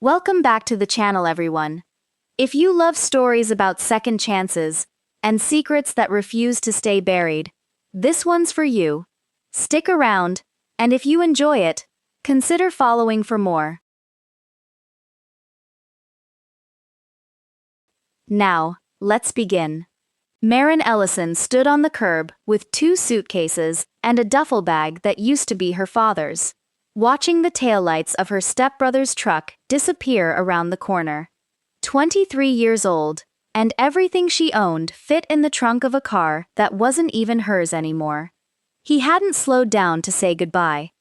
Welcome back to the channel, everyone. If you love stories about second chances and secrets that refuse to stay buried, this one's for you. Stick around, and if you enjoy it, consider following for more. Now, let's begin. Maren Ellison stood on the curb with 2 suitcases and a duffel bag that used to be her father's, watching the taillights of her stepbrother's truck disappear around the corner. 23 years old, and everything she owned fit in the trunk of a car that wasn't even hers anymore. He hadn't slowed down to say goodbye.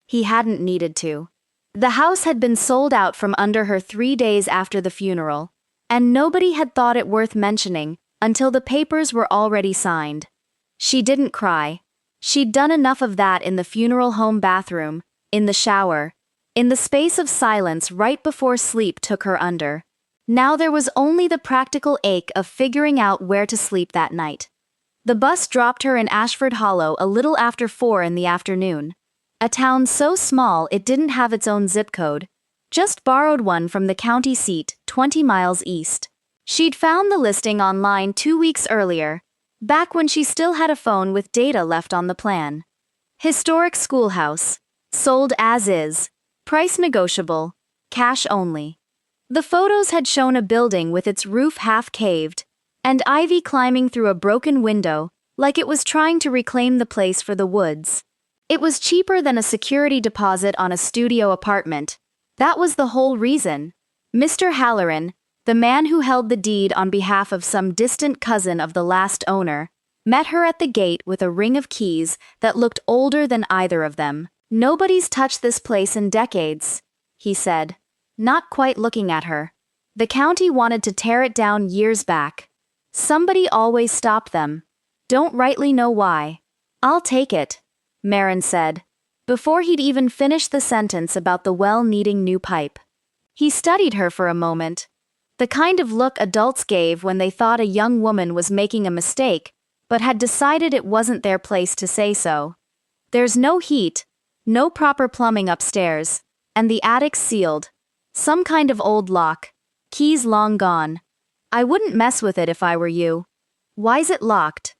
He hadn't needed to. The house had been sold out from under her 3 days after the funeral, and nobody had thought it worth mentioning until the papers were already signed. She didn't cry. She'd done enough of that in the funeral home bathroom, in the shower, in the space of silence right before sleep took her under. Now there was only the practical ache of figuring out where to sleep that night. The bus dropped her in Ashford Hollow a little after 4 in the afternoon. A town so small it didn't have its own zip code, just borrowed one from the county seat 20 miles east. She'd found the listing online 2 weeks earlier, back when she still had a phone with data left on the plan. Historic schoolhouse. Sold as is. Price negotiable. Cash only. The photos had shown a building with its roof half caved, and ivy climbing through a broken window like it was trying to reclaim the place for the woods. It was cheaper than a security deposit on a studio apartment. That was the whole reason. Mr. Halloran, the man who held the deed on behalf of some distant cousin of the last owner, met her at the gate with a ring of keys that looked older than either of them. "Nobody's touched this place in decades," he said, not quite looking at her. "The county wanted to tear it down years back. Somebody always stopped them. Don't rightly know why." "I'll take it," Maren said, before he'd even finished the sentence about the well needing new pipe. He studied her for a moment. The kind of look adults gave when they thought a young woman was making a mistake, but had decided it wasn't their place to say so. "There's no heat, no proper plumbing upstairs, and the attic's sealed. Some kind of old lock. Keys long gone. I wouldn't mess with it if I were you." "Why's it locked?"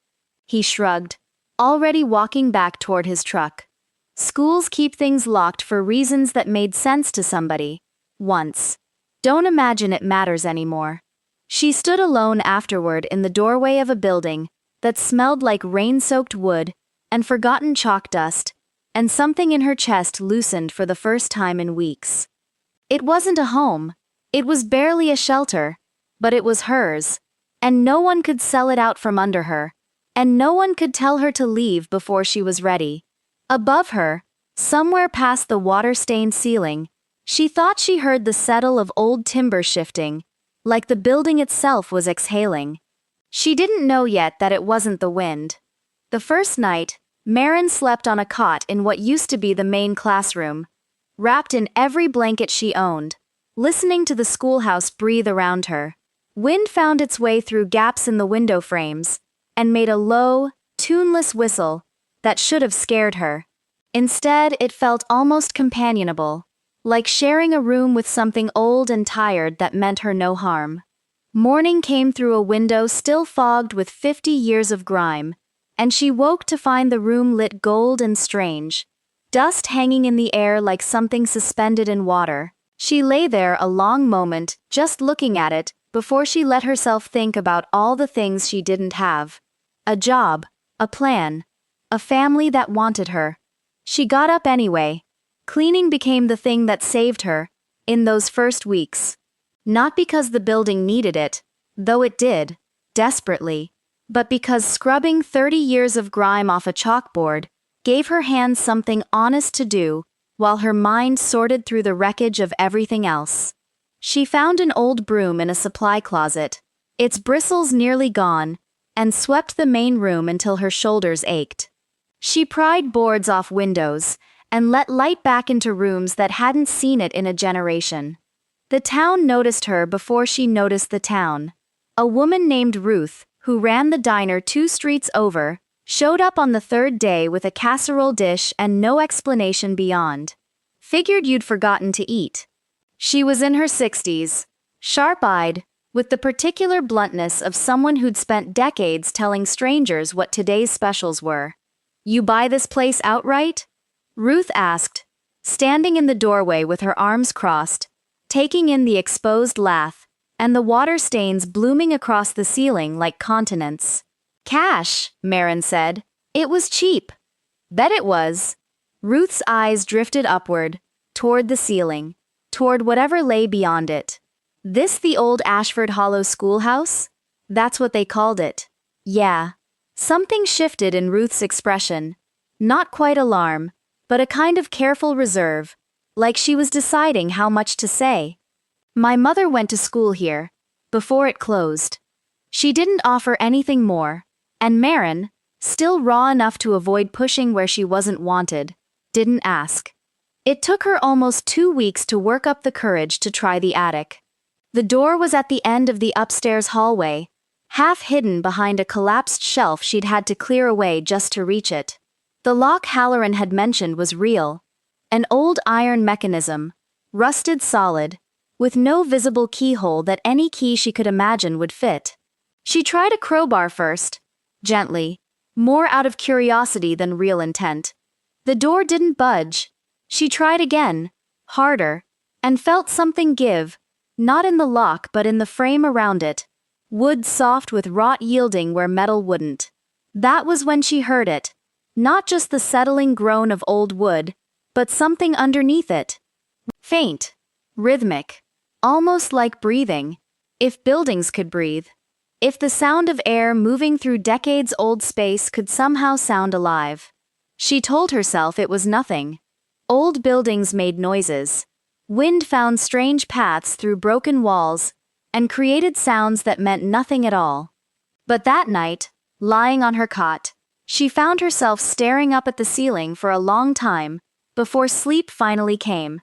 He shrugged, already walking back toward his truck. "Schools keep things locked for reasons that made sense to somebody. Once. Don't imagine it matters anymore." She stood alone afterward in the doorway of a building that smelled like rain-soaked wood and forgotten chalk dust, and something in her chest loosened for the first time in weeks. It wasn't a home. It was barely a shelter, but it was hers, and no one could sell it out from under her, and no one could tell her to leave before she was ready. Above her, somewhere past the water-stained ceiling, she thought she heard the settle of old timber shifting, like the building itself was exhaling. She didn't know yet that it wasn't the wind. The first night, Maren slept on a cot in what used to be the main classroom, wrapped in every blanket she owned, listening to the schoolhouse breathe around her. Wind found its way through gaps in the window frames, and made a low, tuneless whistle that should have scared her. Instead, it felt almost companionable, like sharing a room with something old and tired that meant her no harm. Morning came through a window still fogged with 50 years of grime, and she woke to find the room lit gold and strange, dust hanging in the air like something suspended in water. She lay there a long moment, just looking at it, before she let herself think about all the things she didn't have. A job, a plan, a family that wanted her. She got up anyway. Cleaning became the thing that saved her, in those first weeks. Not because the building needed it, though it did, desperately, but because scrubbing 30 years of grime off a chalkboard gave her hands something honest to do, while her mind sorted through the wreckage of everything else. She found an old broom in a supply closet, its bristles nearly gone, and swept the main room until her shoulders ached. She pried boards off windows and let light back into rooms that hadn't seen it in a generation. The town noticed her before she noticed the town. A woman named Ruth, who ran the diner 2 streets over, showed up on the 3rd day with a casserole dish and no explanation beyond. "Figured you'd forgotten to eat." She was in her 60s, sharp-eyed, with the particular bluntness of someone who'd spent decades telling strangers what today's specials were. "You buy this place outright?" Ruth asked, standing in the doorway with her arms crossed, taking in the exposed lath and the water stains blooming across the ceiling like continents. "Cash," Marin said. "It was cheap." "Bet it was." Ruth's eyes drifted upward, toward the ceiling, toward whatever lay beyond it. "This the old Ashford Hollow schoolhouse?" "That's what they called it." "Yeah." Something shifted in Ruth's expression. Not quite alarm, but a kind of careful reserve, like she was deciding how much to say. "My mother went to school here, before it closed." She didn't offer anything more, and Marin, still raw enough to avoid pushing where she wasn't wanted, didn't ask. It took her almost 2 weeks to work up the courage to try the attic. The door was at the end of the upstairs hallway, half hidden behind a collapsed shelf she'd had to clear away just to reach it. The lock Halloran had mentioned was real, an old iron mechanism, rusted solid, with no visible keyhole that any key she could imagine would fit. She tried a crowbar first, gently, more out of curiosity than real intent. The door didn't budge. She tried again, harder, and felt something give, not in the lock but in the frame around it, wood soft with wrought yielding where metal wouldn't. That was when she heard it, not just the settling groan of old wood, but something underneath it. Faint, rhythmic, almost like breathing, if buildings could breathe. If the sound of air moving through decades-old space could somehow sound alive. She told herself it was nothing. Old buildings made noises. Wind found strange paths through broken walls and created sounds that meant nothing at all. But that night, lying on her cot, she found herself staring up at the ceiling for a long time before sleep finally came.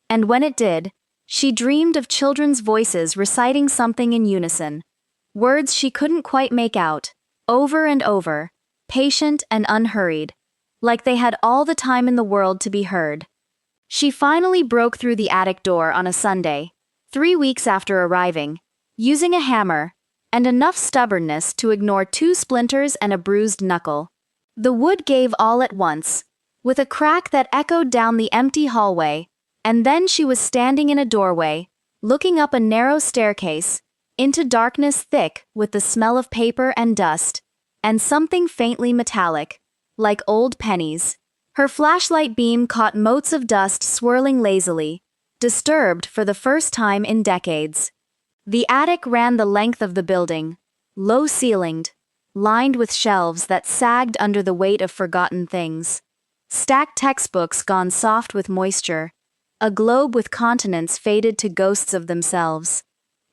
And when it did, she dreamed of children's voices reciting something in unison. Words she couldn't quite make out, over and over, patient and unhurried, like they had all the time in the world to be heard. She finally broke through the attic door on a Sunday, 3 weeks after arriving, using a hammer and enough stubbornness to ignore 2 splinters and a bruised knuckle. The wood gave all at once, with a crack that echoed down the empty hallway, and then she was standing in a doorway, looking up a narrow staircase, into darkness thick with the smell of paper and dust, and something faintly metallic, like old pennies. Her flashlight beam caught motes of dust swirling lazily, disturbed for the first time in decades. The attic ran the length of the building, low-ceilinged, lined with shelves that sagged under the weight of forgotten things. Stacked textbooks gone soft with moisture, a globe with continents faded to ghosts of themselves.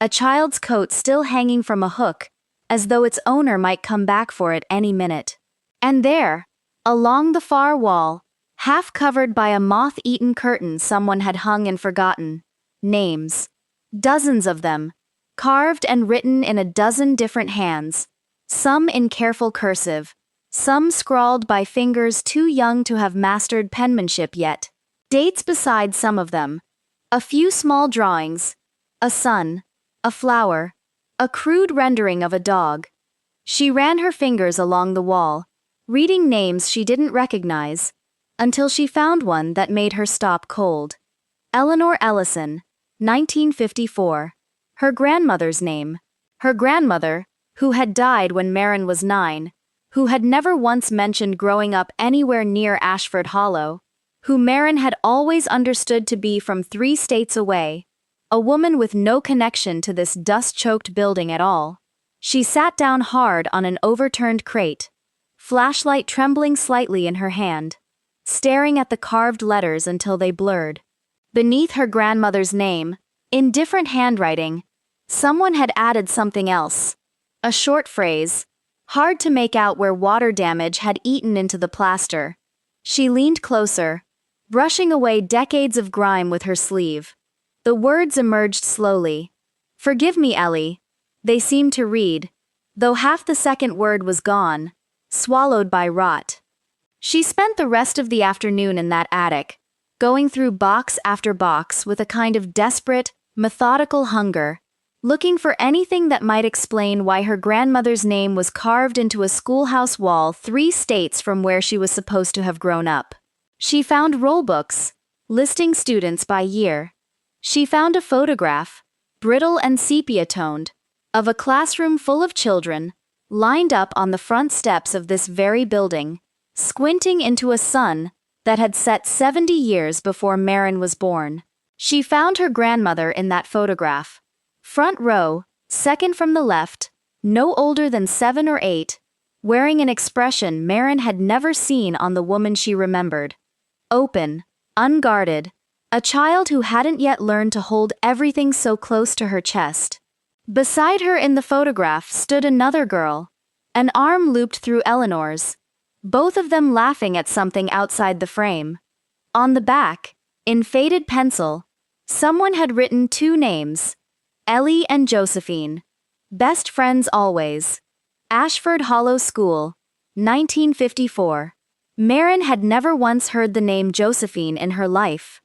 A child's coat still hanging from a hook, as though its owner might come back for it any minute. And there, along the far wall, half covered by a moth-eaten curtain someone had hung and forgotten, names. Dozens of them, carved and written in a dozen different hands, some in careful cursive, some scrawled by fingers too young to have mastered penmanship yet. Dates beside some of them, a few small drawings, a sun, a flower, a crude rendering of a dog. She ran her fingers along the wall, reading names she didn't recognize, until she found one that made her stop cold. Eleanor Ellison, 1954. Her grandmother's name. Her grandmother, who had died when Marin was 9, who had never once mentioned growing up anywhere near Ashford Hollow, who Marin had always understood to be from 3 states away, a woman with no connection to this dust-choked building at all. She sat down hard on an overturned crate, flashlight trembling slightly in her hand, staring at the carved letters until they blurred. Beneath her grandmother's name, in different handwriting, someone had added something else. A short phrase, hard to make out where water damage had eaten into the plaster. She leaned closer, brushing away decades of grime with her sleeve. The words emerged slowly. "Forgive me, Ellie." They seemed to read, though half the second word was gone, swallowed by rot. She spent the rest of the afternoon in that attic, going through box after box with a kind of desperate, methodical hunger, looking for anything that might explain why her grandmother's name was carved into a schoolhouse wall 3 states from where she was supposed to have grown up. She found roll books, listing students by year. She found a photograph, brittle and sepia-toned, of a classroom full of children, lined up on the front steps of this very building, squinting into a sun that had set 70 years before Maren was born. She found her grandmother in that photograph. Front row, second from the left, no older than 7 or 8, wearing an expression Maren had never seen on the woman she remembered. Open, unguarded, a child who hadn't yet learned to hold everything so close to her chest. Beside her in the photograph stood another girl, an arm looped through Eleanor's, both of them laughing at something outside the frame. On the back, in faded pencil, someone had written 2 names, Ellie and Josephine. Best friends always. Ashford Hollow School, 1954. Maren had never once heard the name Josephine in her life.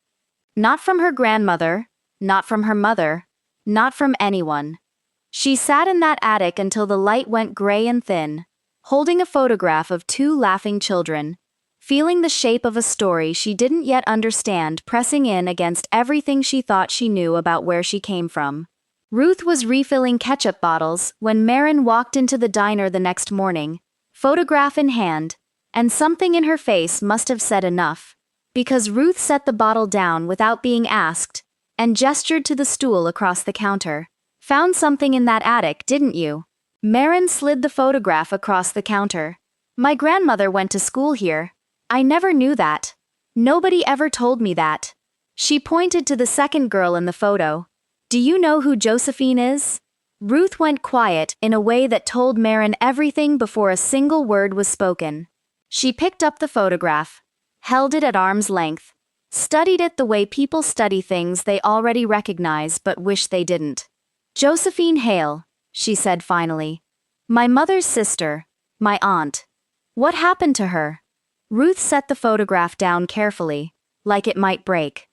Not from her grandmother, not from her mother, not from anyone. She sat in that attic until the light went gray and thin, holding a photograph of 2 laughing children, feeling the shape of a story she didn't yet understand pressing in against everything she thought she knew about where she came from. Ruth was refilling ketchup bottles when Maren walked into the diner the next morning, photograph in hand, and something in her face must have said enough, because Ruth set the bottle down without being asked, and gestured to the stool across the counter. Found something in that attic, didn't you? Maren slid the photograph across the counter. My grandmother went to school here. I never knew that. Nobody ever told me that. She pointed to the second girl in the photo. Do you know who Josephine is? Ruth went quiet in a way that told Maren everything before a single word was spoken. She picked up the photograph, held it at arm's length, studied it the way people study things they already recognize but wish they didn't. Josephine Hale, she said finally. My mother's sister, my aunt. What happened to her? Ruth set the photograph down carefully, like it might break.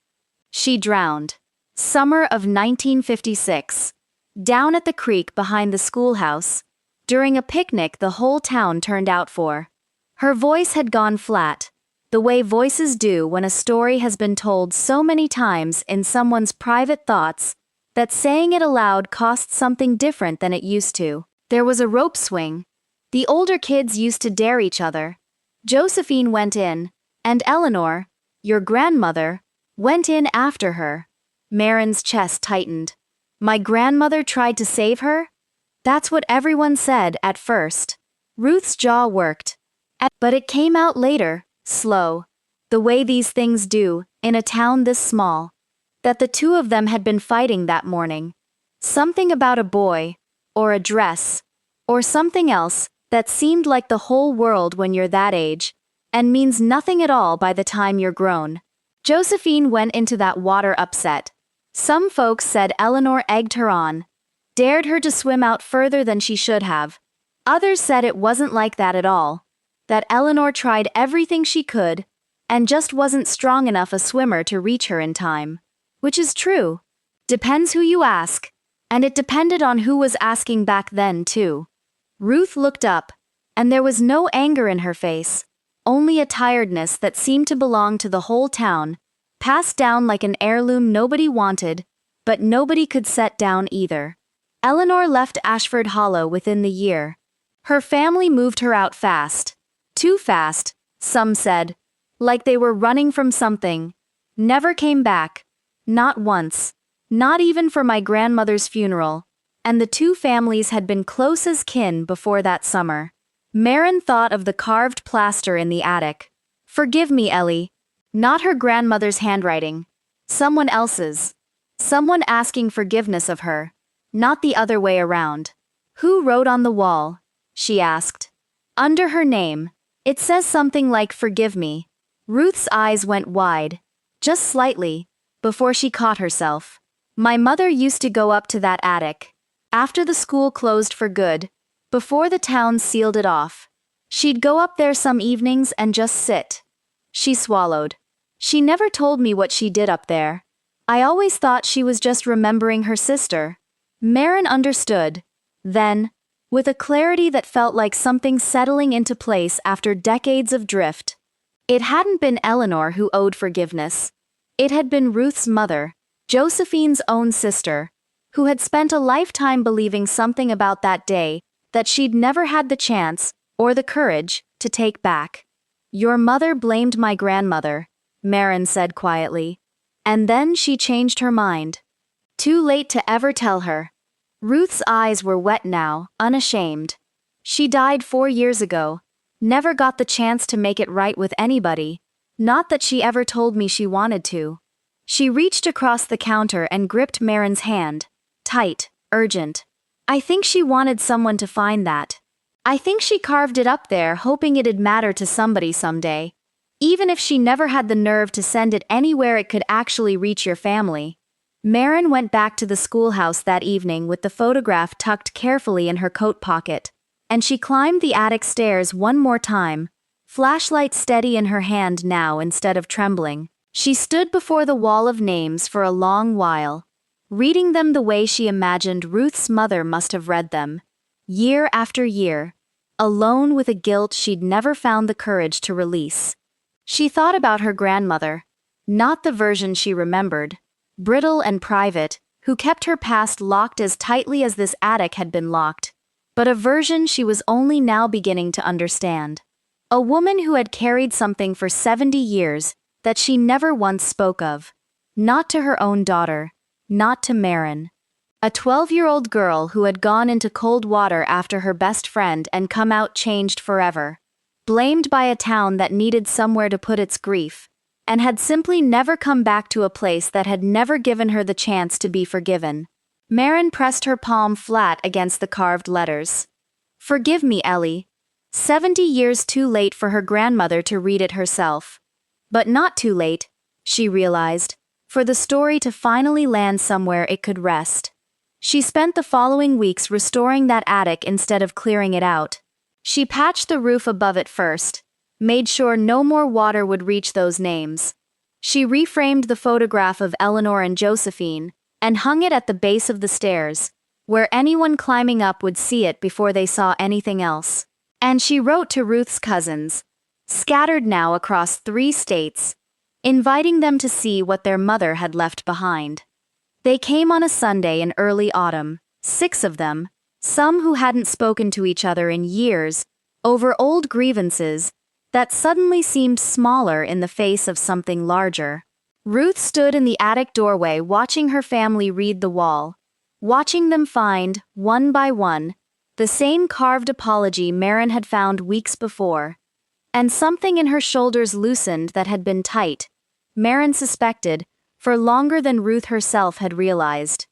She drowned. Summer of 1956. Down at the creek behind the schoolhouse, during a picnic the whole town turned out for. Her voice had gone flat, the way voices do when a story has been told so many times in someone's private thoughts that saying it aloud costs something different than it used to. There was a rope swing. The older kids used to dare each other. Josephine went in, and Eleanor, your grandmother, went in after her. Maren's chest tightened. My grandmother tried to save her? That's what everyone said at first. Ruth's jaw worked. But it came out later, slow, the way these things do, in a town this small, that the 2 of them had been fighting that morning. Something about a boy, or a dress, or something else that seemed like the whole world when you're that age, and means nothing at all by the time you're grown. Josephine went into that water upset. Some folks said Eleanor egged her on, dared her to swim out further than she should have. Others said it wasn't like that at all, that Eleanor tried everything she could, and just wasn't strong enough a swimmer to reach her in time. Which is true. Depends who you ask, and it depended on who was asking back then, too. Ruth looked up, and there was no anger in her face, only a tiredness that seemed to belong to the whole town, passed down like an heirloom nobody wanted, but nobody could set down either. Eleanor left Ashford Hollow within the year. Her family moved her out fast. Too fast, some said, like they were running from something. Never came back. Not once. Not even for my grandmother's funeral. And the 2 families had been close as kin before that summer. Maren thought of the carved plaster in the attic. Forgive me, Ellie. Not her grandmother's handwriting. Someone else's. Someone asking forgiveness of her. Not the other way around. Who wrote on the wall? She asked. Under her name. It says something like forgive me. Ruth's eyes went wide. Just slightly. Before she caught herself. My mother used to go up to that attic. After the school closed for good. Before the town sealed it off. She'd go up there some evenings and just sit. She swallowed. She never told me what she did up there. I always thought she was just remembering her sister. Marin understood. Then, with a clarity that felt like something settling into place after decades of drift. It hadn't been Eleanor who owed forgiveness. It had been Ruth's mother, Josephine's own sister, who had spent a lifetime believing something about that day that she'd never had the chance, or the courage, to take back. Your mother blamed my grandmother, Marin said quietly. And then she changed her mind. Too late to ever tell her. Ruth's eyes were wet now, unashamed. She died 4 years ago, never got the chance to make it right with anybody, not that she ever told me she wanted to. She reached across the counter and gripped Marin's hand, tight, urgent. I think she wanted someone to find that. I think she carved it up there hoping it'd matter to somebody someday. Even if she never had the nerve to send it anywhere it could actually reach your family. Marin went back to the schoolhouse that evening with the photograph tucked carefully in her coat pocket, and she climbed the attic stairs one more time, flashlight steady in her hand now instead of trembling. She stood before the wall of names for a long while, reading them the way she imagined Ruth's mother must have read them, year after year, alone with a guilt she'd never found the courage to release. She thought about her grandmother, not the version she remembered, brittle and private, who kept her past locked as tightly as this attic had been locked, but a version she was only now beginning to understand. A woman who had carried something for 70 years that she never once spoke of, not to her own daughter, not to Marin. A 12-year-old girl who had gone into cold water after her best friend and come out changed forever. Blamed by a town that needed somewhere to put its grief, and had simply never come back to a place that had never given her the chance to be forgiven. Marin pressed her palm flat against the carved letters. Forgive me, Ellie. 70 years too late for her grandmother to read it herself. But not too late, she realized, for the story to finally land somewhere it could rest. She spent the following weeks restoring that attic instead of clearing it out. She patched the roof above it first, made sure no more water would reach those names. She reframed the photograph of Eleanor and Josephine and hung it at the base of the stairs, where anyone climbing up would see it before they saw anything else. And she wrote to Ruth's cousins, scattered now across 3 states, inviting them to see what their mother had left behind. They came on a Sunday in early autumn, 6 of them, some who hadn't spoken to each other in years, over old grievances that suddenly seemed smaller in the face of something larger. Ruth stood in the attic doorway watching her family read the wall, watching them find, one by one, the same carved apology Marin had found weeks before. And something in her shoulders loosened that had been tight, Marin suspected, for longer than Ruth herself had realized.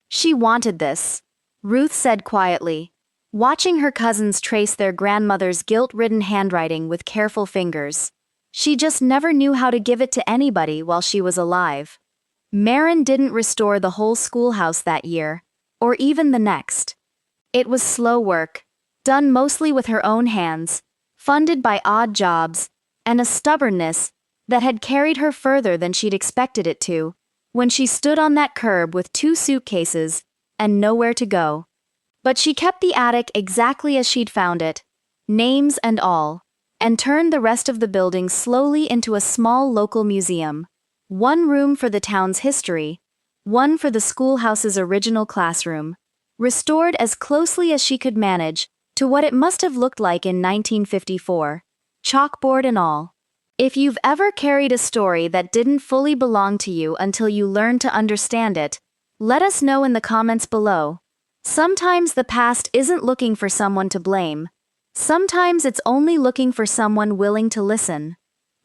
She wanted this, Ruth said quietly, watching her cousins trace their grandmother's guilt-ridden handwriting with careful fingers. She just never knew how to give it to anybody while she was alive. Marin didn't restore the whole schoolhouse that year, or even the next. It was slow work, done mostly with her own hands, funded by odd jobs, and a stubbornness that had carried her further than she'd expected it to, when she stood on that curb with 2 suitcases and nowhere to go. But she kept the attic exactly as she'd found it, names and all, and turned the rest of the building slowly into a small local museum. 1 room for the town's history, 1 for the schoolhouse's original classroom, restored as closely as she could manage to what it must have looked like in 1954, chalkboard and all. If you've ever carried a story that didn't fully belong to you until you learned to understand it, let us know in the comments below. Sometimes the past isn't looking for someone to blame. Sometimes it's only looking for someone willing to listen.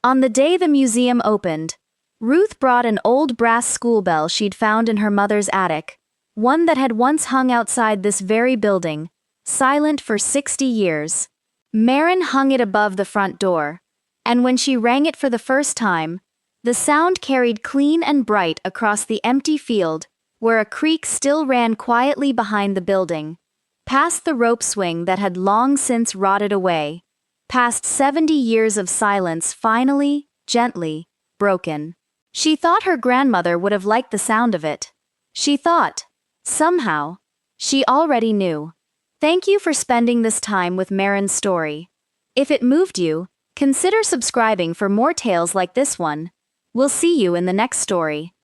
On the day the museum opened, Ruth brought an old brass school bell she'd found in her mother's attic, one that had once hung outside this very building, silent for 60 years. Marin hung it above the front door, and when she rang it for the first time, the sound carried clean and bright across the empty field, where a creek still ran quietly behind the building, past the rope swing that had long since rotted away, past 70 years of silence finally, gently, broken. She thought her grandmother would have liked the sound of it. She thought. Somehow. She already knew. Thank you for spending this time with Marin's story. If it moved you, consider subscribing for more tales like this one. We'll see you in the next story.